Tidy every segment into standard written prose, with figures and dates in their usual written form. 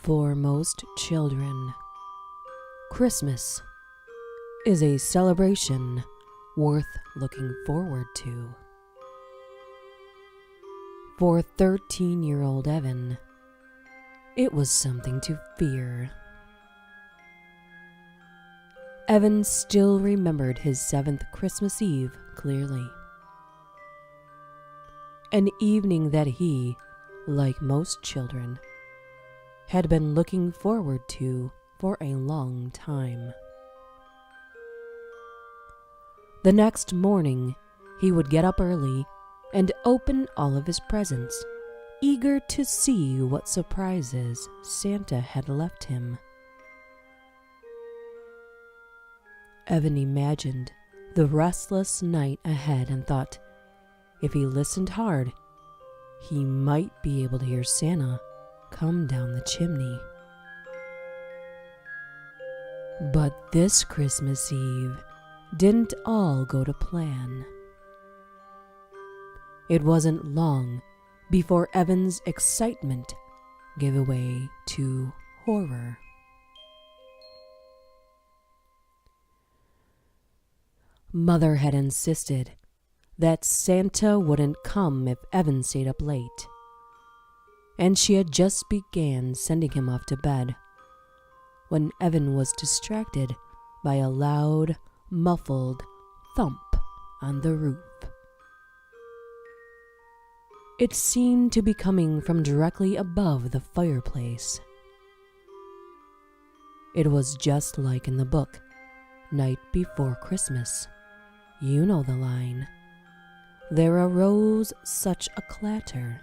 For most children, Christmas is a celebration worth looking forward to. For 13-year-old Evan, it was something to fear. Evan still remembered his 7th Christmas Eve clearly. An evening that he, like most children, had been looking forward to for a long time. The next morning, he would get up early and open all of his presents, eager to see what surprises Santa had left him. Evan imagined the restless night ahead and thought, if he listened hard, he might be able to hear Santa come down the chimney. But this Christmas Eve didn't all go to plan. It wasn't long before Evan's excitement gave way to horror. Mother had insisted that Santa wouldn't come if Evan stayed up late, and she had just began sending him off to bed when Evan was distracted by a loud, muffled thump on the roof. It seemed to be coming from directly above the fireplace. It was just like in the book, Night Before Christmas. You know the line. There arose such a clatter.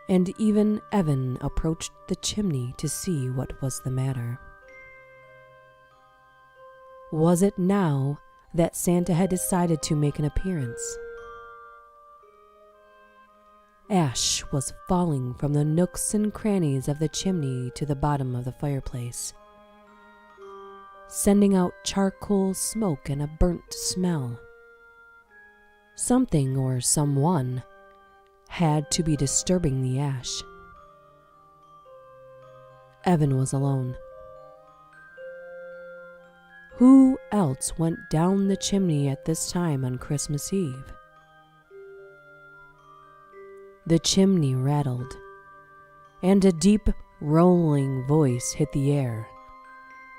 And even Evan approached the chimney to see what was the matter. Was it now that Santa had decided to make an appearance? Ash was falling from the nooks and crannies of the chimney to the bottom of the fireplace, sending out charcoal smoke and a burnt smell. Something or someone had to be disturbing the ash. Evan was alone. Who else went down the chimney at this time on Christmas Eve? The chimney rattled, and a deep, rolling voice hit the air.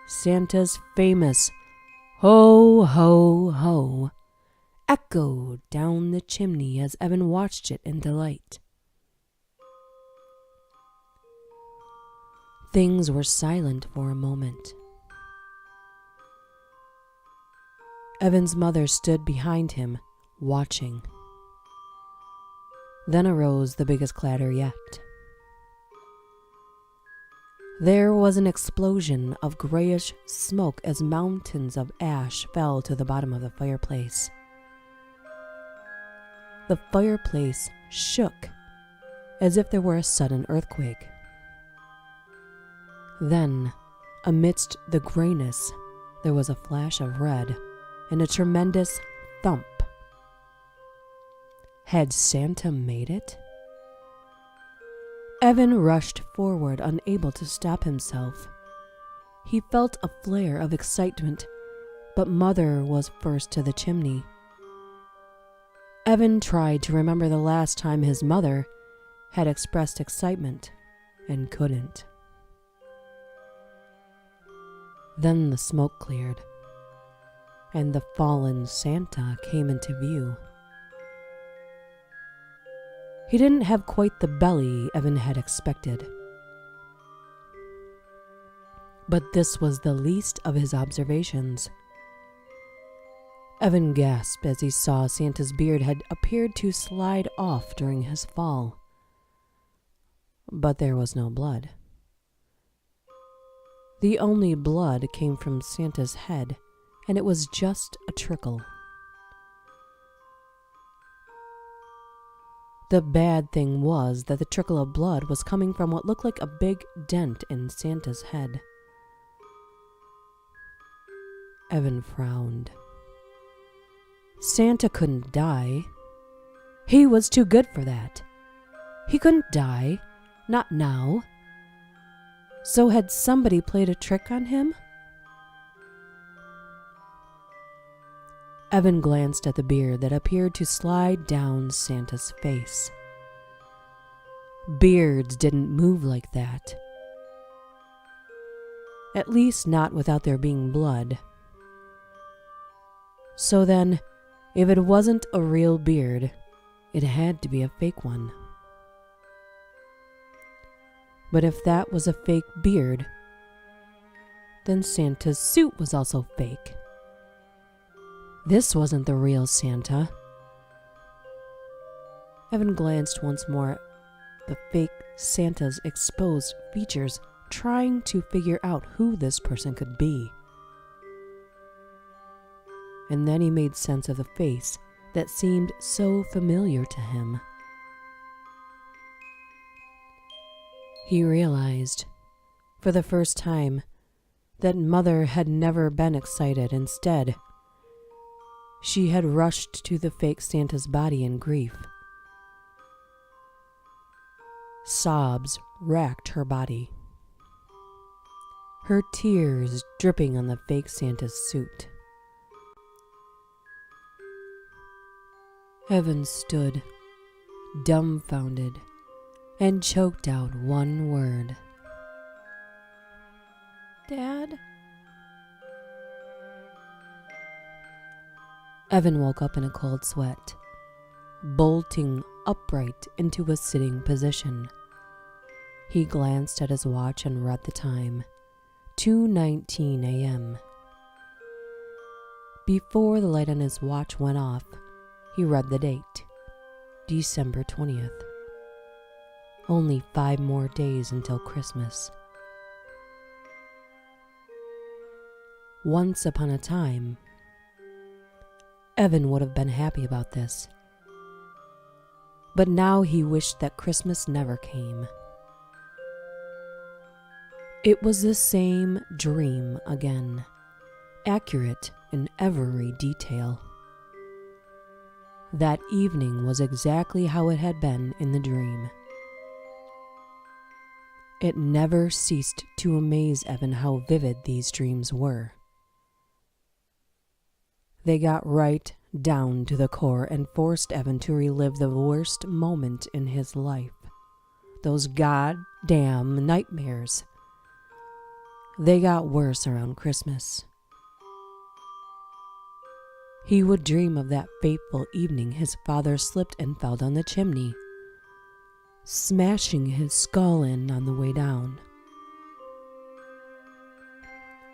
Santa's famous "Ho, ho, ho" echoed down the chimney as Evan watched it in delight. Things were silent for a moment. Evan's mother stood behind him, watching. Then arose the biggest clatter yet. There was an explosion of grayish smoke as mountains of ash fell to the bottom of the fireplace. The fireplace shook as if there were a sudden earthquake. Then, amidst the grayness, there was a flash of red and a tremendous thump. Had Santa made it? Evan rushed forward, unable to stop himself. He felt a flare of excitement, but Mother was first to the chimney. Evan tried to remember the last time his mother had expressed excitement and couldn't. Then the smoke cleared, and the fallen Santa came into view. He didn't have quite the belly Evan had expected. But this was the least of his observations. Evan gasped as he saw Santa's beard had appeared to slide off during his fall. But there was no blood. The only blood came from Santa's head, and it was just a trickle. The bad thing was that the trickle of blood was coming from what looked like a big dent in Santa's head. Evan frowned. Santa couldn't die. He was too good for that. He couldn't die Not now. So had somebody played a trick on him? Evan glanced at the beard that appeared to slide down Santa's face. Beards didn't move like that. At least not without there being blood. So then, if it wasn't a real beard, it had to be a fake one. But if that was a fake beard, then Santa's suit was also fake. This wasn't the real Santa. Evan glanced once more at the fake Santa's exposed features, trying to figure out who this person could be. And then he made sense of the face that seemed so familiar to him. He realized, for the first time, that Mother had never been excited. Instead, she had rushed to the fake Santa's body in grief. Sobs racked her body, her tears dripping on the fake Santa's suit. Evan stood, dumbfounded, and choked out one word. Dad? Evan woke up in a cold sweat, bolting upright into a sitting position. He glanced at his watch and read the time, 2:19 a.m. Before the light on his watch went off, he read the date, December 20th. Only 5 more days until Christmas. Once upon a time, Evan would have been happy about this. But now he wished that Christmas never came. It was the same dream again, accurate in every detail. That evening was exactly how it had been in the dream. It never ceased to amaze Evan how vivid these dreams were. They got right down to the core and forced Evan to relive the worst moment in his life. Those goddamn nightmares. They got worse around Christmas. He would dream of that fateful evening his father slipped and fell down the chimney, smashing his skull in on the way down.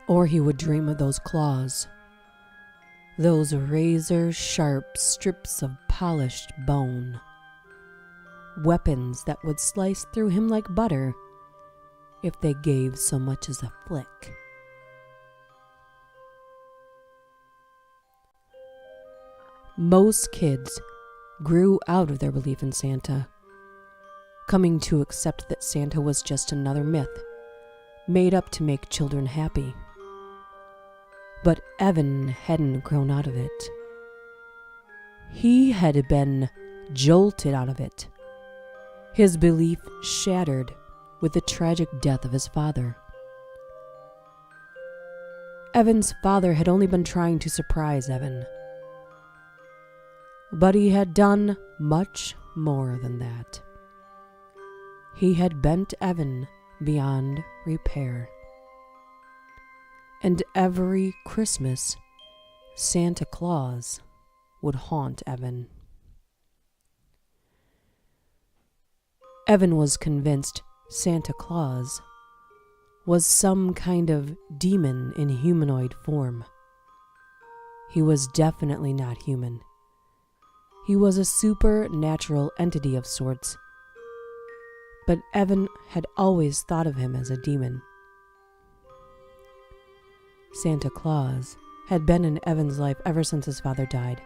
Or he would dream of those claws, those razor-sharp strips of polished bone, weapons that would slice through him like butter if they gave so much as a flick. Most kids grew out of their belief in Santa, coming to accept that Santa was just another myth, made up to make children happy. But Evan hadn't grown out of it. He had been jolted out of it, his belief shattered with the tragic death of his father. Evan's father had only been trying to surprise Evan, but he had done much more than that. He had bent Evan beyond repair. And every Christmas, Santa Claus would haunt Evan. Evan was convinced Santa Claus was some kind of demon in humanoid form. He was definitely not human. He was a supernatural entity of sorts, but Evan had always thought of him as a demon. Santa Claus had been in Evan's life ever since his father died,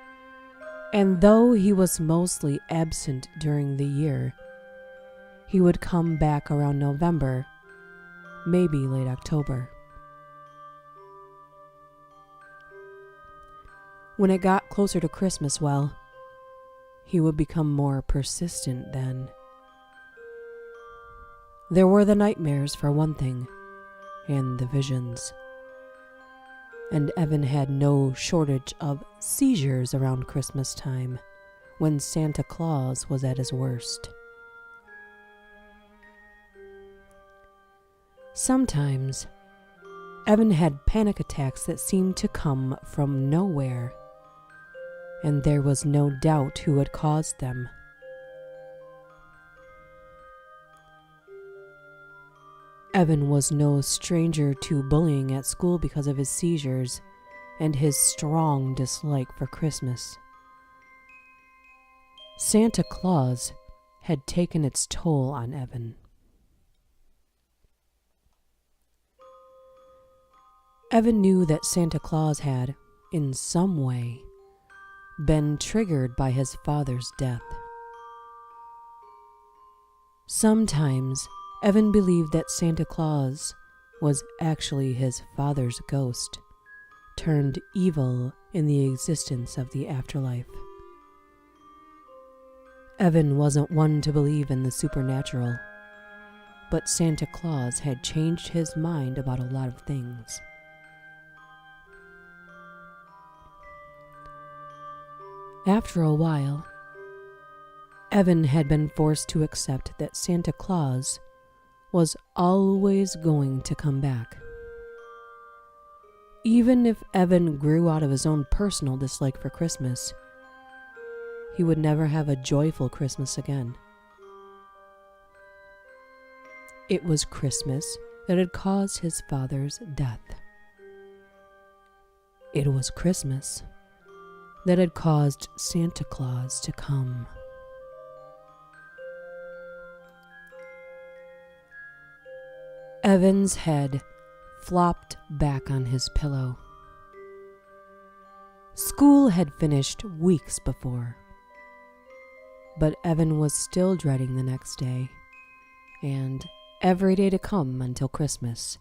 and though he was mostly absent during the year, he would come back around November, maybe late October. When it got closer to Christmas, well, he would become more persistent then. There were the nightmares for one thing, and the visions. And Evan had no shortage of seizures around Christmas time, when Santa Claus was at his worst. Sometimes, Evan had panic attacks that seemed to come from nowhere, and there was no doubt who had caused them. Evan was no stranger to bullying at school because of his seizures and his strong dislike for Christmas. Santa Claus had taken its toll on Evan. Evan knew that Santa Claus had, in some way, been triggered by his father's death. Sometimes, Evan believed that Santa Claus was actually his father's ghost, turned evil in the existence of the afterlife. Evan wasn't one to believe in the supernatural, but Santa Claus had changed his mind about a lot of things. After a while, Evan had been forced to accept that Santa Claus was always going to come back. Even if Evan grew out of his own personal dislike for Christmas, he would never have a joyful Christmas again. It was Christmas that had caused his father's death. It was Christmas that had caused Santa Claus to come. Evan's head flopped back on his pillow. School had finished weeks before, but Evan was still dreading the next day, and every day to come until Christmas.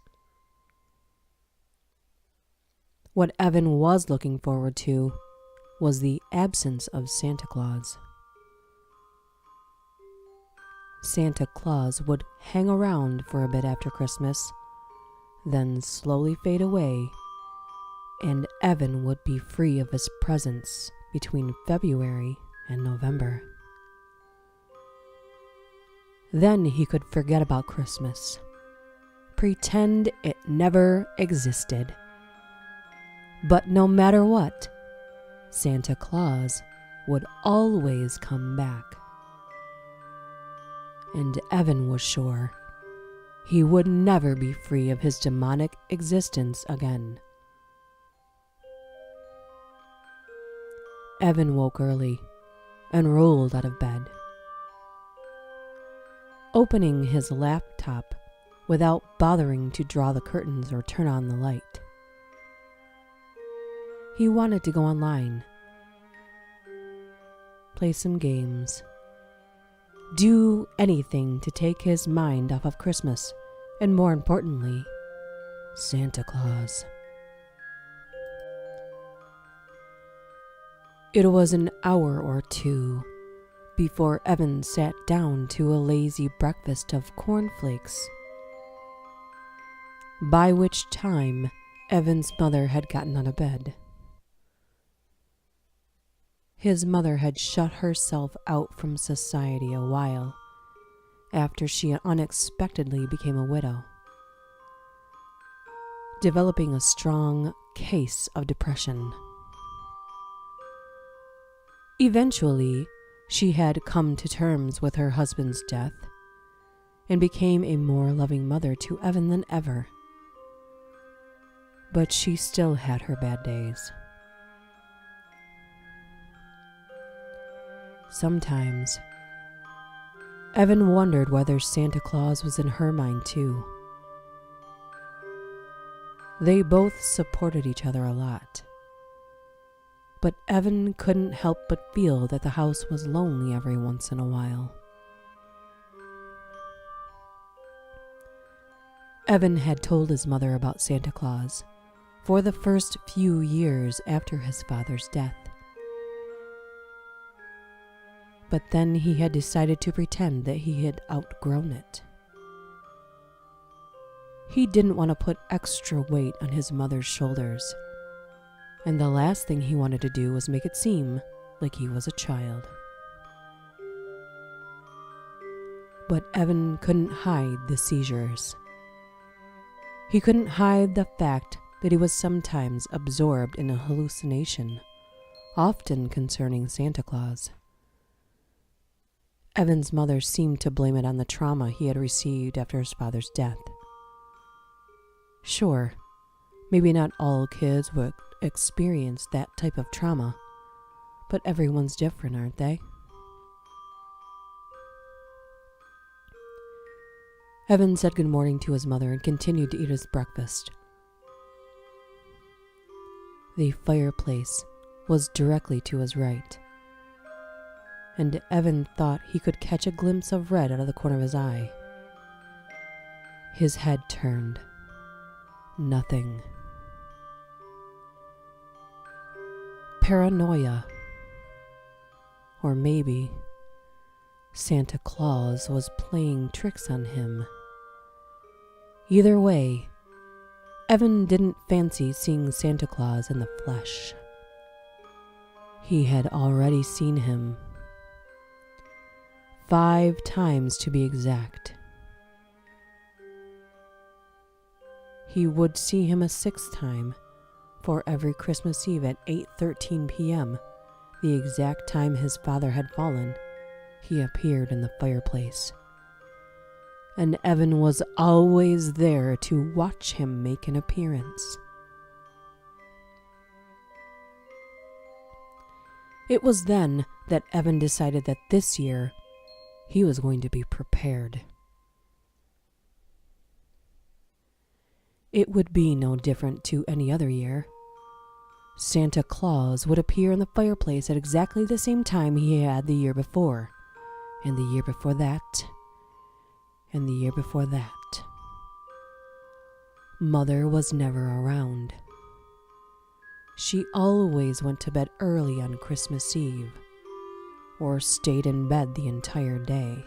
What Evan was looking forward to was the absence of Santa Claus. Santa Claus would hang around for a bit after Christmas, then slowly fade away, and Evan would be free of his presence between February and November. Then he could forget about Christmas, pretend it never existed. But no matter what, Santa Claus would always come back. And Evan was sure he would never be free of his demonic existence again. Evan woke early and rolled out of bed. Opening his laptop without bothering to draw the curtains or turn on the light. He wanted to go online, play some games, do anything to take his mind off of Christmas, and more importantly, Santa Claus. It was an hour or two before Evan sat down to a lazy breakfast of cornflakes, by which time Evan's mother had gotten out of bed. His mother had shut herself out from society a while after she unexpectedly became a widow, developing a strong case of depression. Eventually, she had come to terms with her husband's death and became a more loving mother to Evan than ever. But she still had her bad days. Sometimes, Evan wondered whether Santa Claus was in her mind too. They both supported each other a lot, but Evan couldn't help but feel that the house was lonely every once in a while. Evan had told his mother about Santa Claus for the first few years after his father's death. But then he had decided to pretend that he had outgrown it. He didn't want to put extra weight on his mother's shoulders, and the last thing he wanted to do was make it seem like he was a child. But Evan couldn't hide the seizures. He couldn't hide the fact that he was sometimes absorbed in a hallucination, often concerning Santa Claus. Evan's mother seemed to blame it on the trauma he had received after his father's death. Sure, maybe not all kids would experience that type of trauma, but everyone's different, aren't they? Evan said good morning to his mother and continued to eat his breakfast. The fireplace was directly to his right, and Evan thought he could catch a glimpse of red out of the corner of his eye. His head turned. Nothing. Paranoia. Or maybe Santa Claus was playing tricks on him. Either way, Evan didn't fancy seeing Santa Claus in the flesh. He had already seen him. 5 times to be exact. He would see him a 6th time, for every Christmas Eve at 8:13 p.m., the exact time his father had fallen, he appeared in the fireplace. And Evan was always there to watch him make an appearance. It was then that Evan decided that this year he was going to be prepared. It would be no different to any other year. Santa Claus would appear in the fireplace at exactly the same time he had the year before, and the year before that, and the year before that. Mother was never around. She always went to bed early on Christmas Eve, or stayed in bed the entire day.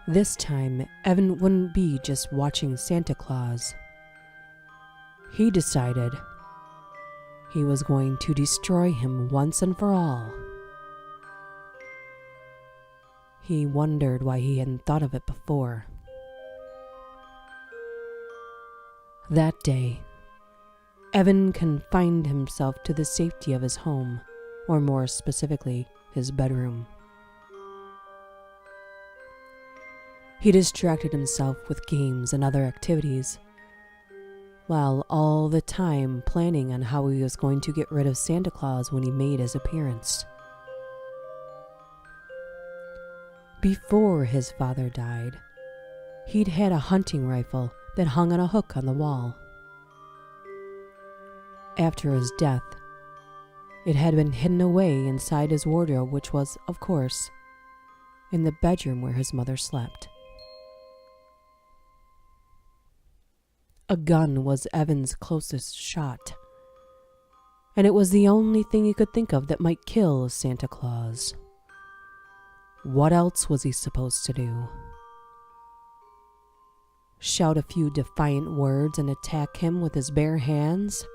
This time, Evan wouldn't be just watching Santa Claus. He decided he was going to destroy him once and for all. He wondered why he hadn't thought of it before. That day, Evan confined himself to the safety of his home, or more specifically, his bedroom. He distracted himself with games and other activities, while all the time planning on how he was going to get rid of Santa Claus when he made his appearance. Before his father died, he'd had a hunting rifle that hung on a hook on the wall. After his death, it had been hidden away inside his wardrobe, which was, of course, in the bedroom where his mother slept. A gun was Evan's closest shot, and it was the only thing he could think of that might kill Santa Claus. What else was he supposed to do? Shout a few defiant words and attack him with his bare hands?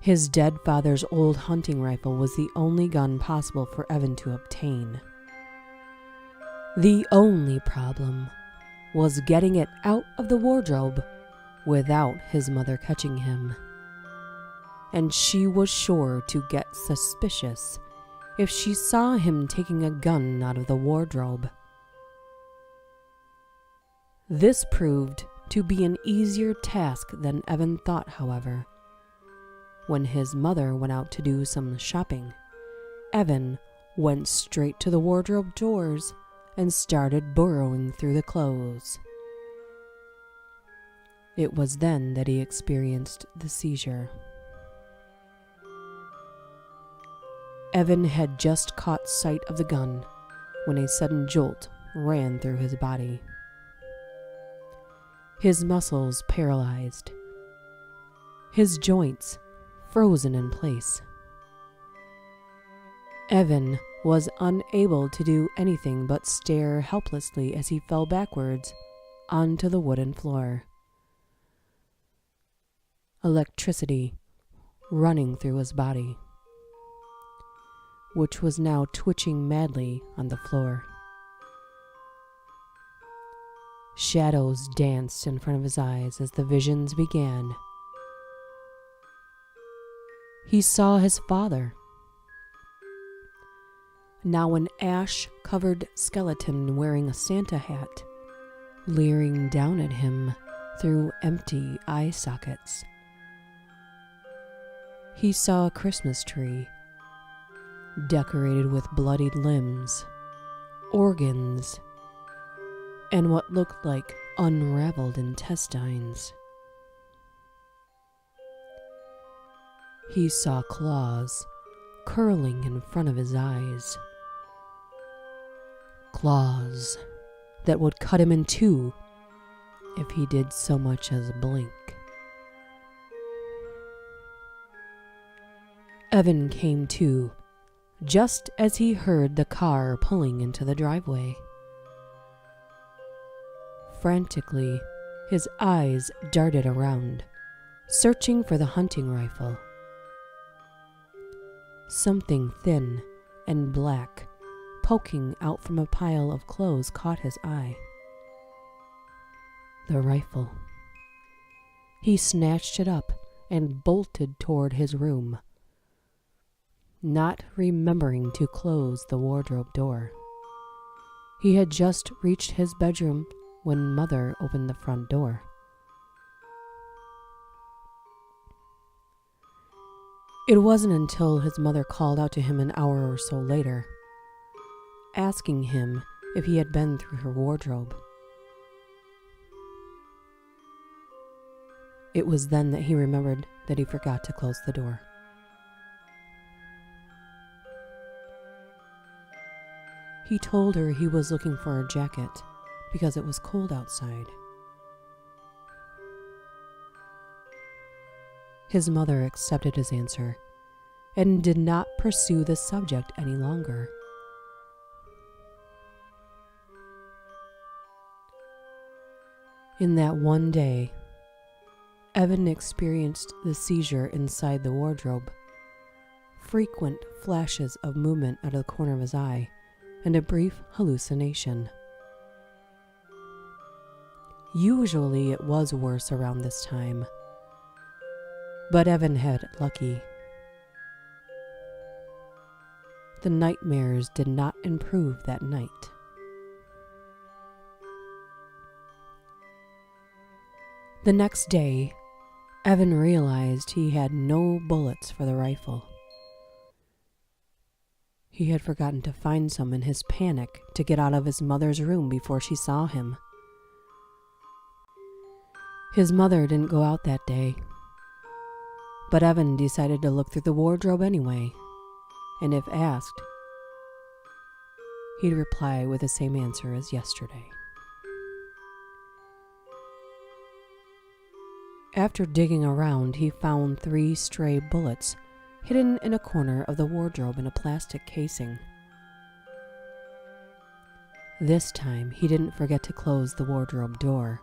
His dead father's old hunting rifle was the only gun possible for Evan to obtain. The only problem was getting it out of the wardrobe without his mother catching him. And she was sure to get suspicious if she saw him taking a gun out of the wardrobe. This proved to be an easier task than Evan thought, however. When his mother went out to do some shopping, Evan went straight to the wardrobe doors and started burrowing through the clothes. It was then that he experienced the seizure. Evan had just caught sight of the gun when a sudden jolt ran through his body. His muscles paralyzed, his joints frozen in place. Evan was unable to do anything but stare helplessly as he fell backwards onto the wooden floor. Electricity running through his body, which was now twitching madly on the floor. Shadows danced in front of his eyes as the visions began. He saw his father, now an ash-covered skeleton wearing a Santa hat, leering down at him through empty eye sockets. He saw a Christmas tree, decorated with bloodied limbs, organs, and what looked like unraveled intestines. He saw claws curling in front of his eyes. Claws that would cut him in two if he did so much as blink. Evan came to just as he heard the car pulling into the driveway. Frantically, his eyes darted around, searching for the hunting rifle. Something thin and black poking out from a pile of clothes caught his eye. The rifle. He snatched it up and bolted toward his room, not remembering to close the wardrobe door. He had just reached his bedroom when Mother opened the front door. It wasn't until his mother called out to him an hour or so later, asking him if he had been through her wardrobe. It was then that he remembered that he forgot to close the door. He told her he was looking for a jacket because it was cold outside. His mother accepted his answer and did not pursue the subject any longer. In that one day, Evan experienced the seizure inside the wardrobe, frequent flashes of movement out of the corner of his eye, and a brief hallucination. Usually it was worse around this time, but Evan had it lucky. The nightmares did not improve that night. The next day, Evan realized he had no bullets for the rifle. He had forgotten to find some in his panic to get out of his mother's room before she saw him. His mother didn't go out that day, but Evan decided to look through the wardrobe anyway, and if asked, he'd reply with the same answer as yesterday. After digging around, he found 3 stray bullets hidden in a corner of the wardrobe in a plastic casing. This time, he didn't forget to close the wardrobe door.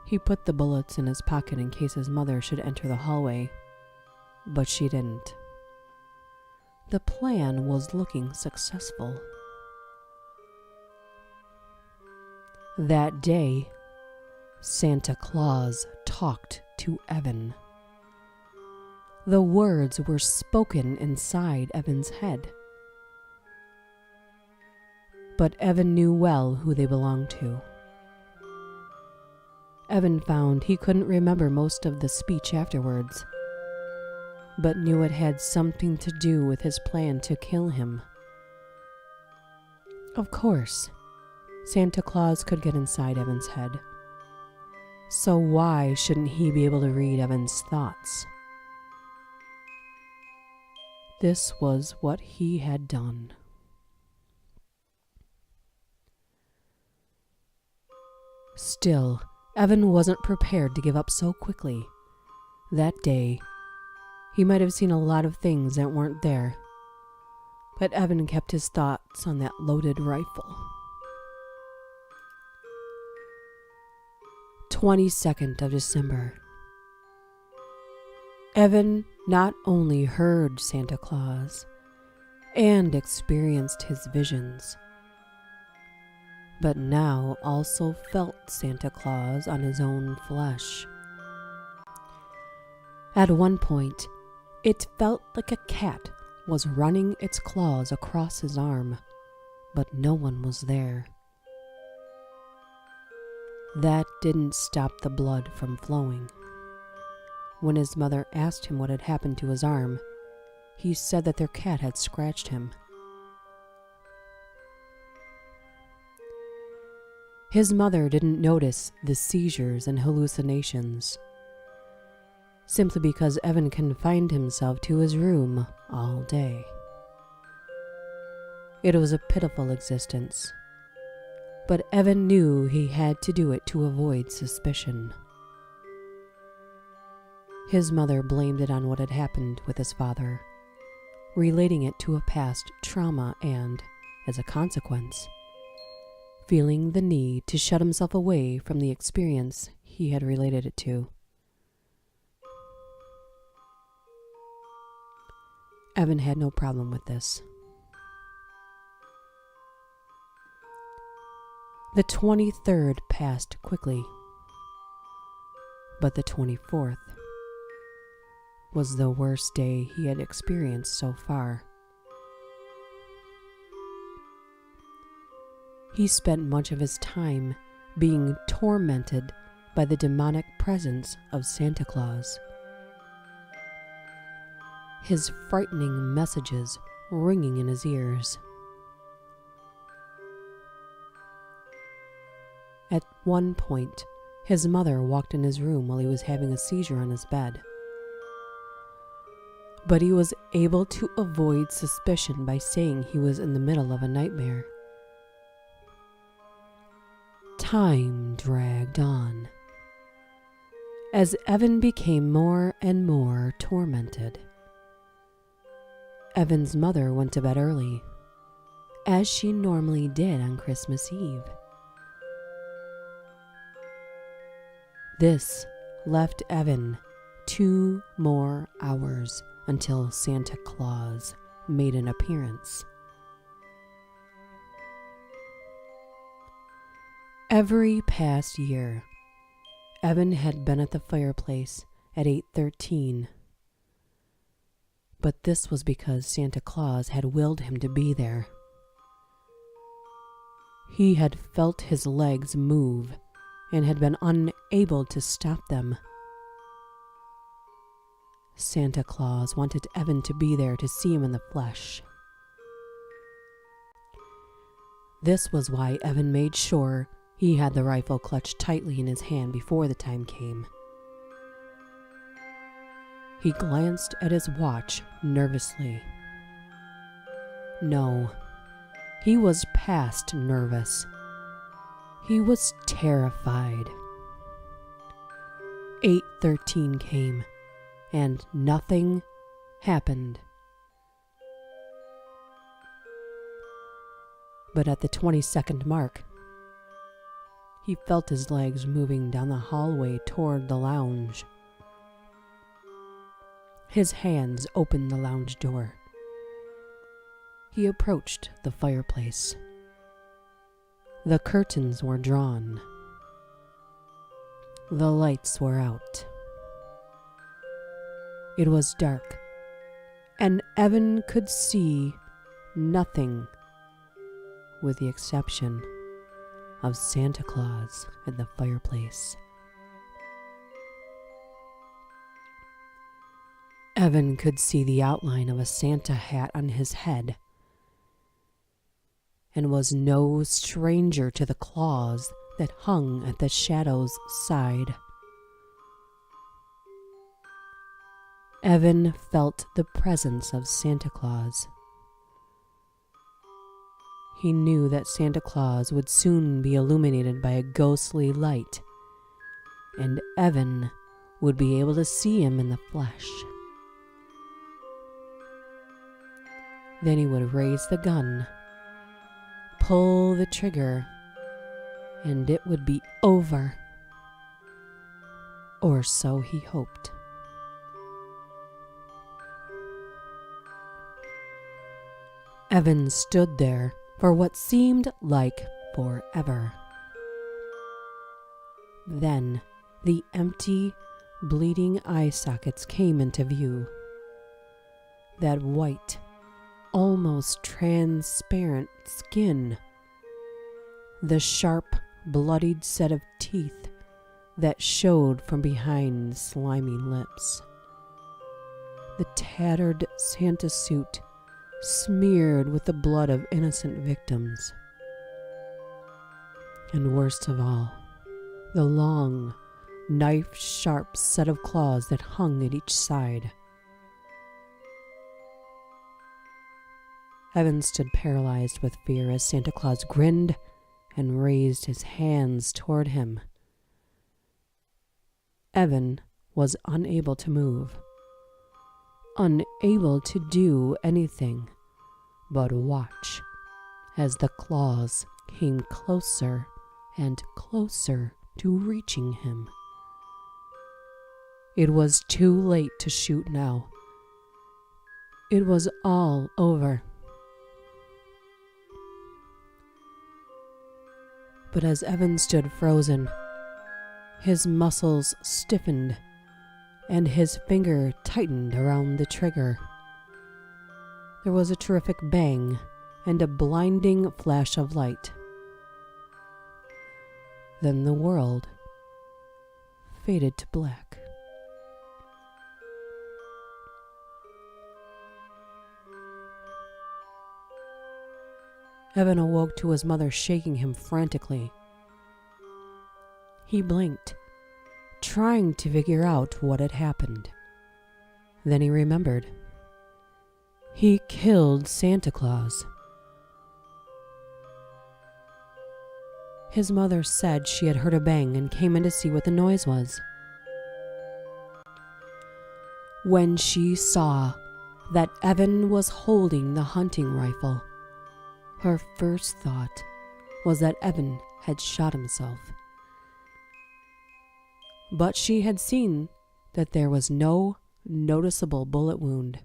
He put the bullets in his pocket in case his mother should enter the hallway, but she didn't. The plan was looking successful. That day, Santa Claus talked to Evan. The words were spoken inside Evan's head, but Evan knew well who they belonged to. Evan found he couldn't remember most of the speech afterwards, but knew it had something to do with his plan to kill him. Of course, Santa Claus could get inside Evan's head, so why shouldn't he be able to read Evan's thoughts? This was what he had done. Still, Evan wasn't prepared to give up so quickly. That day, he might have seen a lot of things that weren't there, but Evan kept his thoughts on that loaded rifle. 22nd of December. Evan not only heard Santa Claus and experienced his visions, but now also felt Santa Claus on his own flesh. At one point, it felt like a cat was running its claws across his arm, but no one was there. That didn't stop the blood from flowing. When his mother asked him what had happened to his arm, he said that their cat had scratched him. His mother didn't notice the seizures and hallucinations, simply because Evan confined himself to his room all day. It was a pitiful existence, but Evan knew he had to do it to avoid suspicion. His mother blamed it on what had happened with his father, relating it to a past trauma and, as a consequence, feeling the need to shut himself away from the experience he had related it to. Evan had no problem with this. The 23rd passed quickly, but the 24th was the worst day he had experienced so far. He spent much of his time being tormented by the demonic presence of Santa Claus. His frightening messages ringing in his ears. At one point, his mother walked in his room while he was having a seizure on his bed. But he was able to avoid suspicion by saying he was in the middle of a nightmare. Time dragged on, as Evan became more and more tormented. Evan's mother went to bed early, as she normally did on Christmas Eve. This left Evan 2 more hours until Santa Claus made an appearance. Every past year, Evan had been at the fireplace at 8:13. But this was because Santa Claus had willed him to be there. He had felt his legs move and had been unable to stop them. Santa Claus wanted Evan to be there to see him in the flesh. This was why Evan made sure he had the rifle clutched tightly in his hand before the time came. He glanced at his watch nervously. No, he was past nervous. He was terrified. 8:13 came, and nothing happened. But at the 22nd mark, he felt his legs moving down the hallway toward the lounge. His hands opened the lounge door. He approached the fireplace. The curtains were drawn. The lights were out. It was dark, and Evan could see nothing with the exception of Santa Claus at the fireplace. Evan could see the outline of a Santa hat on his head, and was no stranger to the claws that hung at the shadow's side. Evan felt the presence of Santa Claus. He knew that Santa Claus would soon be illuminated by a ghostly light, and Evan would be able to see him in the flesh. Then he would raise the gun, pull the trigger, and it would be over. Or so he hoped. Evan stood there for what seemed like forever. Then the empty, bleeding eye sockets came into view. That white, almost transparent skin. The sharp, bloodied set of teeth that showed from behind slimy lips. The tattered Santa suit smeared with the blood of innocent victims. And worst of all, the long, knife-sharp set of claws that hung at each side. Evan stood paralyzed with fear as Santa Claus grinned and raised his hands toward him. Evan was unable to move, unable to do anything but watch as the claws came closer and closer to reaching him. It was too late to shoot now. It was all over. But as Evan stood frozen, his muscles stiffened and his finger tightened around the trigger. There was a terrific bang and a blinding flash of light. Then the world faded to black. Evan awoke to his mother shaking him frantically. He blinked, trying to figure out what had happened. Then he remembered. He killed Santa Claus. His mother said she had heard a bang and came in to see what the noise was. When she saw that Evan was holding the hunting rifle, her first thought was that Evan had shot himself. But she had seen that there was no noticeable bullet wound,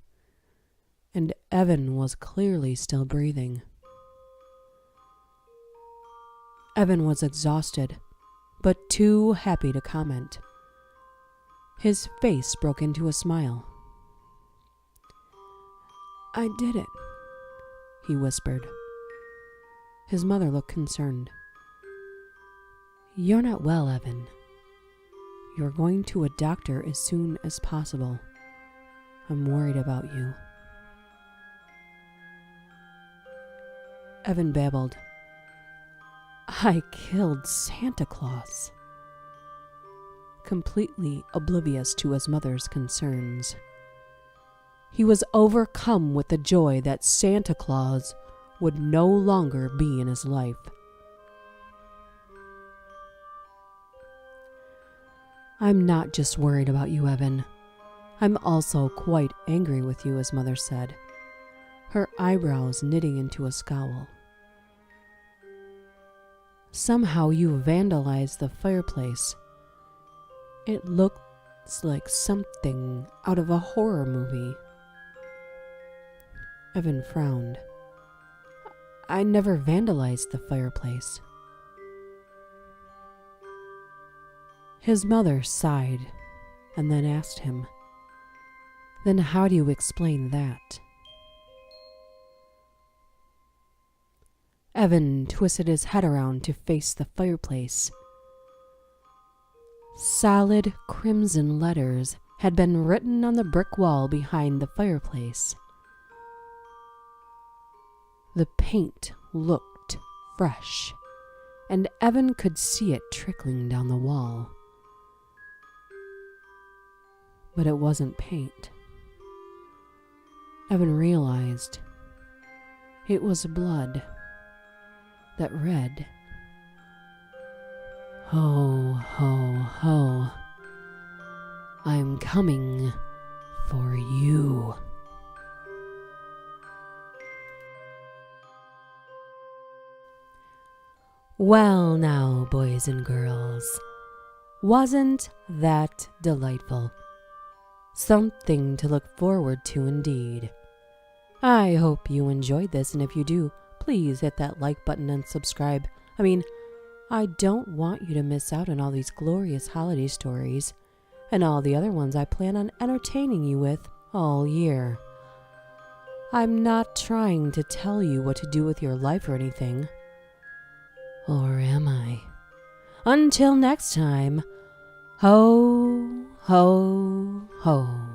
and Evan was clearly still breathing. Evan was exhausted, but too happy to comment. His face broke into a smile. "I did it," he whispered. His mother looked concerned. "You're not well, Evan. You're going to a doctor as soon as possible. I'm worried about you." Evan babbled. "I killed Santa Claus," completely oblivious to his mother's concerns. He was overcome with the joy that Santa Claus would no longer be in his life. "I'm not just worried about you, Evan. I'm also quite angry with you," his mother said, her eyebrows knitting into a scowl. "Somehow you vandalized the fireplace. It looks like something out of a horror movie." Evan frowned. "I never vandalized the fireplace." His mother sighed and then asked him, "Then how do you explain that?" Evan twisted his head around to face the fireplace. Solid crimson letters had been written on the brick wall behind the fireplace. The paint looked fresh, and Evan could see it trickling down the wall. But it wasn't paint. Evan realized it was blood that read, "Ho, ho, ho. I'm coming for you." Well now, boys and girls, wasn't that delightful? Something to look forward to indeed. I hope you enjoyed this, and if you do, please hit that like button and subscribe. I don't want you to miss out on all these glorious holiday stories and all the other ones I plan on entertaining you with all year. I'm not trying to tell you what to do with your life or anything. Or am I? Until next time, ho, ho, ho.